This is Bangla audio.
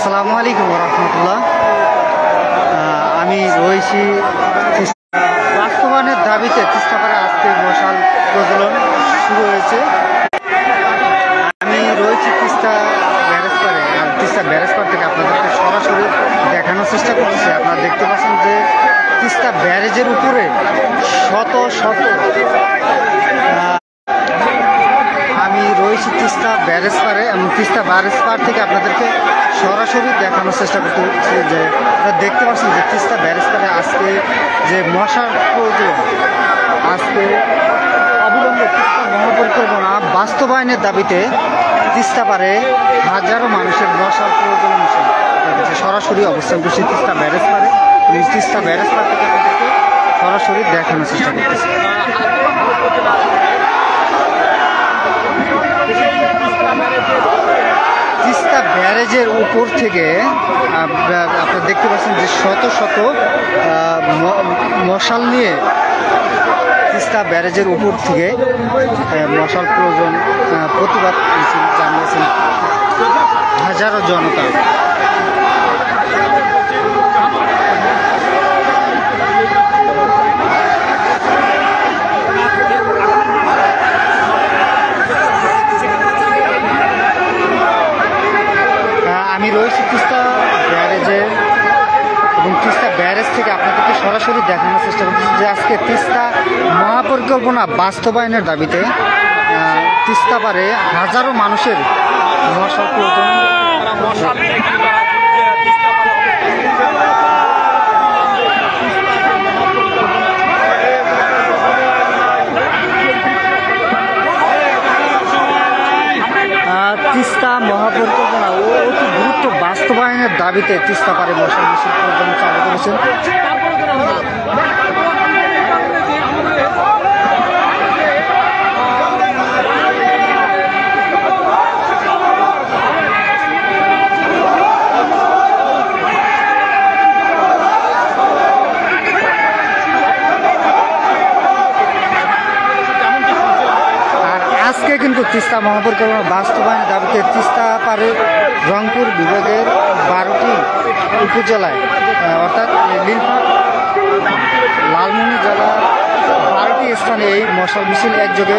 আসসালামু আলাইকুম রহমতুল্লাহ। আমি রয়েছি বাস্তবায়নের দাবিতে তিস্তাপাড়ে আজকে মশাল প্রজ্বলন শুরু হয়েছে। আমি রয়েছি তিস্তা ব্যারেজ পাড়ে, আর তিস্তা ব্যারেজ পাড় থেকে আপনাদেরকে সরাসরি দেখানোর চেষ্টা করতেছি। আপনারা দেখতে পাচ্ছেন যে তিস্তা ব্যারেজের উপরে শত শত আমি রয়েছি তিস্তা ব্যারেজ পাড়ে এবং তিস্তা ব্যারেজ পাড় থেকে আপনাদেরকে সরাসরি দেখানোর চেষ্টা করতে হচ্ছে যে আপনারা দেখতে পাচ্ছেন যে তিস্তা ব্যারেজ পাড়ে আজকে যে মশার প্রয়োজন, আজকে অবিলম্বে তিস্তা মহাপরিকল্পনা বাস্তবায়নের দাবিতে তিস্তা পাড়ে হাজারো মানুষের মশার প্রয়োজন সরাসরি অবস্থান করছি তিস্তা ব্যারেজ পাড়ে এবং তিস্তা ব্যারেজ পাড় থেকে আপনাদেরকে সরাসরি দেখানোর চেষ্টা করতেছি। তিস্তা ব্যারেজের উপর থেকে আপনারা দেখতে পাচ্ছেন যে শত শত মশাল নিয়ে তিস্তা ব্যারেজের উপর থেকে মশাল প্রয়োজন প্রতিবাদ জানিয়েছেন হাজারো জনতা। আমি রয়েছি তিস্তা ব্যারেজের এবং তিস্তা ব্যারেজ থেকে আপনাদেরকে সরাসরি দেখানোর চেষ্টা করতেছি যে আজকে তিস্তা মহাপরিকল্পনা বাস্তবায়নের দাবিতে তিস্তা পাড়ে হাজারো মানুষের মশাল প্রয়োজন। তিস্তা মহাপরিকল্পনা ও অতি গুরুত্ব বাস্তবায়নের দাবিতে তিস্তা পাড়ে মশাল মিছিল প্রোগ্রাম চালু করেছেন। আজকে কিন্তু তিস্তা মহাপরিকল্পনা বাস্তবায়নের দাবিতে তিস্তা পাড়ে রংপুর বিভাগের 12টি উপজেলায় অর্থাৎ নীলফামারী, লালমনি জেলা 12টি স্থানে এই মশাল মিছিল একযোগে